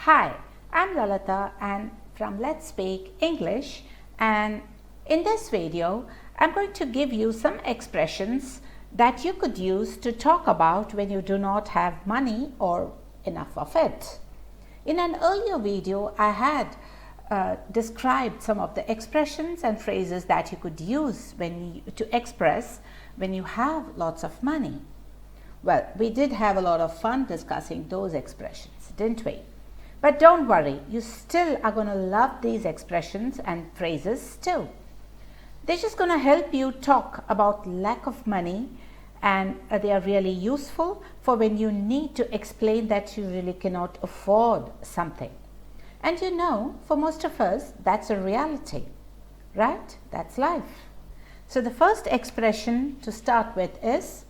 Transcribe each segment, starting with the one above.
Hi, I'm Lalita and from Let's Speak English, and in this video I'm going to give you some expressions that you could use to talk about when you do not have money or enough of it. In an earlier video I had described some of the expressions and phrases that you could use to express when you have lots of money. Well, we did have a lot of fun discussing those expressions, didn't we? But don't worry, you still are going to love these expressions and phrases too. They're just going to help you talk about lack of money, and they are really useful for when you need to explain that you really cannot afford something. And you know, for most of us, that's a reality, right? That's life. So the first expression to start with is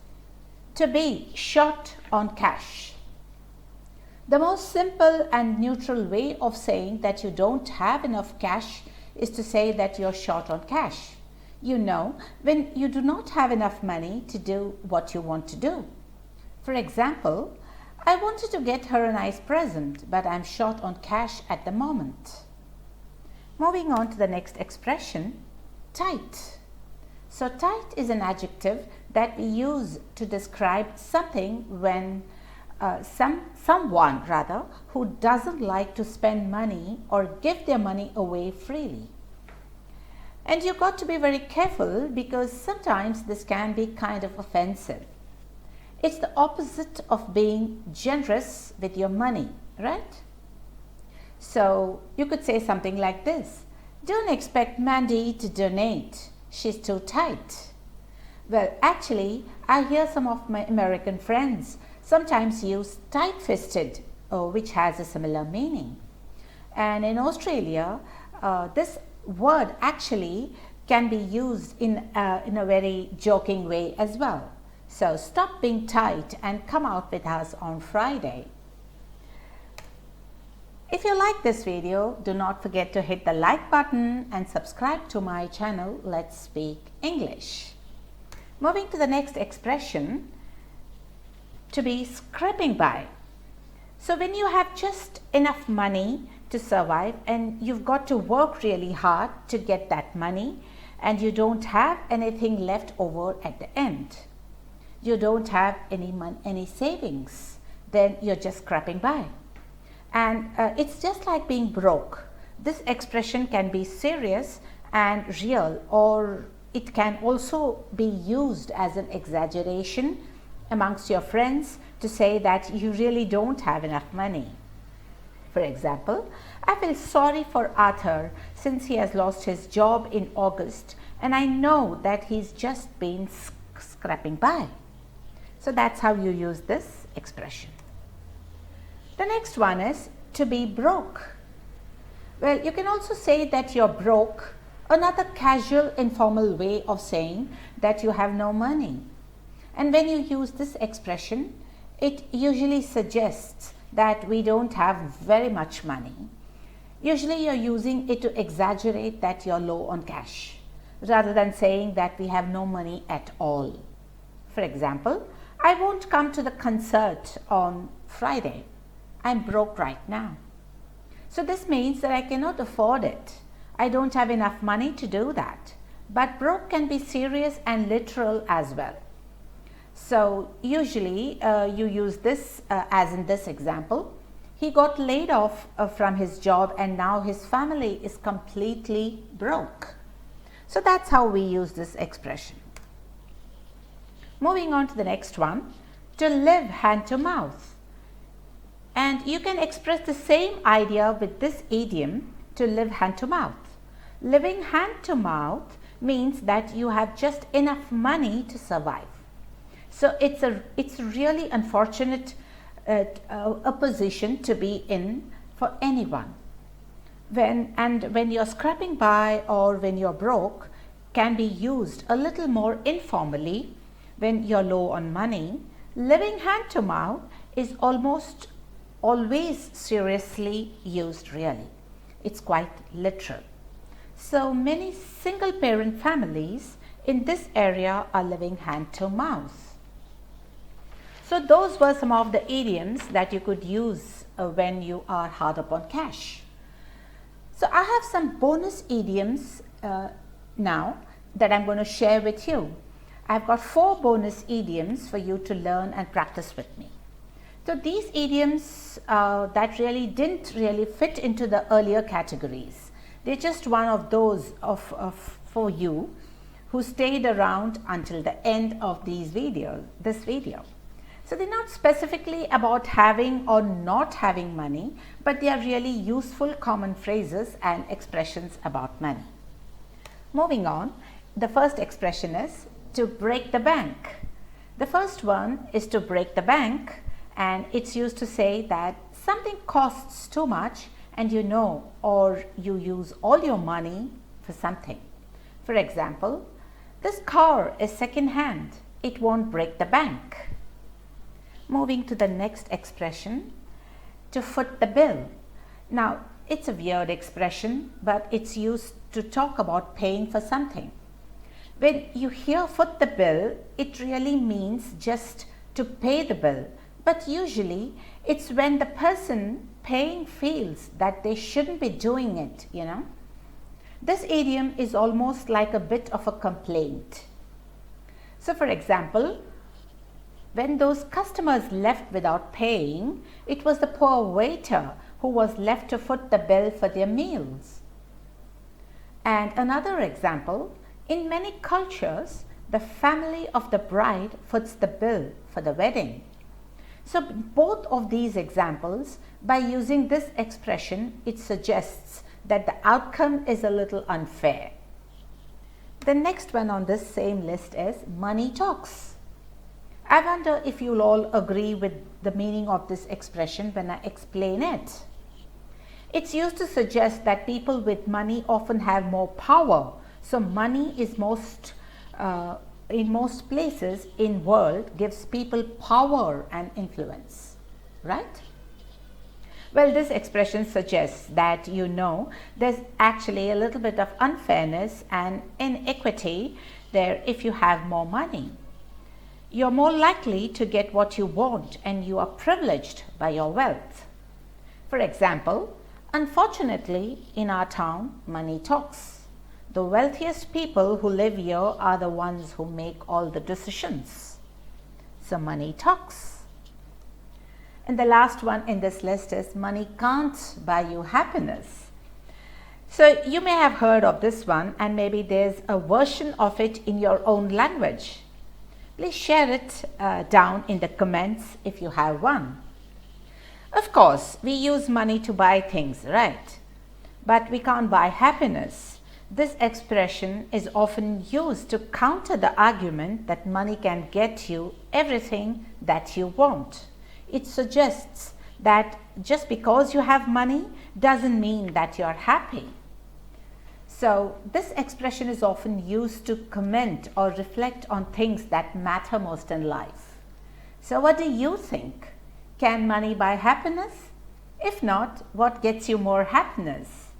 to be short on cash. The most simple and neutral way of saying that you don't have enough cash is to say that you're short on cash. You know, when you do not have enough money to do what you want to do. For example, I wanted to get her a nice present, but I'm short on cash at the moment. Moving on to the next expression, tight. So tight is an adjective that we use to describe something when someone who doesn't like to spend money or give their money away freely. And you've got to be very careful because sometimes this can be kind of offensive. It's the opposite of being generous with your money, right? So you could say something like this: don't expect Mandy to donate. She's too tight. Well, actually, I hear some of my American friends sometimes use tight-fisted, which has a similar meaning. And in Australia, this word actually can be used in a very joking way as well. So stop being tight and come out with us on Friday. If you like this video, do not forget to hit the like button and subscribe to my channel, Let's Speak English. Moving to the next expression, to be scraping by. So when you have just enough money to survive and you've got to work really hard to get that money and you don't have anything left over at the end, you don't have any savings, then you're just scraping by. And it's just like being broke. This expression can be serious and real, or it can also be used as an exaggeration amongst your friends to say that you really don't have enough money. For example, I feel sorry for Arthur since he has lost his job in August, and I know that he's just been scraping by. So that's how you use this expression. The next one is to be broke. Well, you can also say that you're broke, another casual, informal way of saying that you have no money. And when you use this expression, it usually suggests that we don't have very much money. Usually you're using it to exaggerate that you're low on cash, rather than saying that we have no money at all. For example, I won't come to the concert on Friday. I'm broke right now. So this means that I cannot afford it. I don't have enough money to do that. But broke can be serious and literal as well. So usually you use this as in this example. He got laid off from his job and now his family is completely broke. So that's how we use this expression. Moving on to the next one, to live hand to mouth. And you can express the same idea with this idiom, to live hand to mouth. Living hand to mouth means that you have just enough money to survive. So it's really unfortunate a position to be in for anyone. When you're scraping by or when you're broke can be used a little more informally when you're low on money. Living hand to mouth is almost always seriously used really. It's quite literal. So many single parent families in this area are living hand to mouth. So those were some of the idioms that you could use when you are hard up on cash. So I have some bonus idioms now that I'm going to share with you. I've got 4 bonus idioms for you to learn and practice with me. So these idioms that really didn't really fit into the earlier categories. They're just one of those for you who stayed around until the end of this video. So they're not specifically about having or not having money, but they are really useful common phrases and expressions about money. Moving on, the first expression is to break the bank. The first one is to break the bank, and it's used to say that something costs too much and or you use all your money for something. For example, this car is second hand. It won't break the bank. Moving to the next expression, to foot the bill. Now, it's a weird expression, but it's used to talk about paying for something. When you hear foot the bill, it really means just to pay the bill. But usually, it's when the person paying feels that they shouldn't be doing it, This idiom is almost like a bit of a complaint. So, for example, when those customers left without paying, it was the poor waiter who was left to foot the bill for their meals. And another example, in many cultures, the family of the bride foots the bill for the wedding. So both of these examples, by using this expression, it suggests that the outcome is a little unfair. The next one on this same list is money talks. I wonder if you'll all agree with the meaning of this expression when I explain it. It's used to suggest that people with money often have more power. So money is in most places in world gives people power and influence, right? Well, this expression suggests that there's actually a little bit of unfairness and inequity there if you have more money. You're more likely to get what you want and you are privileged by your wealth. For example, unfortunately, in our town, money talks. The wealthiest people who live here are the ones who make all the decisions. So money talks. And the last one in this list is money can't buy you happiness. So you may have heard of this one, and maybe there's a version of it in your own language. Please share it down in the comments if you have one. Of course, we use money to buy things, right? But we can't buy happiness. This expression is often used to counter the argument that money can get you everything that you want. It suggests that just because you have money doesn't mean that you're happy. So this expression is often used to comment or reflect on things that matter most in life. So what do you think? Can money buy happiness? If not, what gets you more happiness?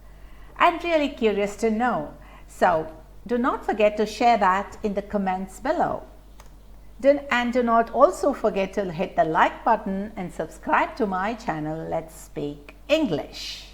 I'm really curious to know. So do not forget to share that in the comments below. And do not also forget to hit the like button and subscribe to my channel, Let's Speak English.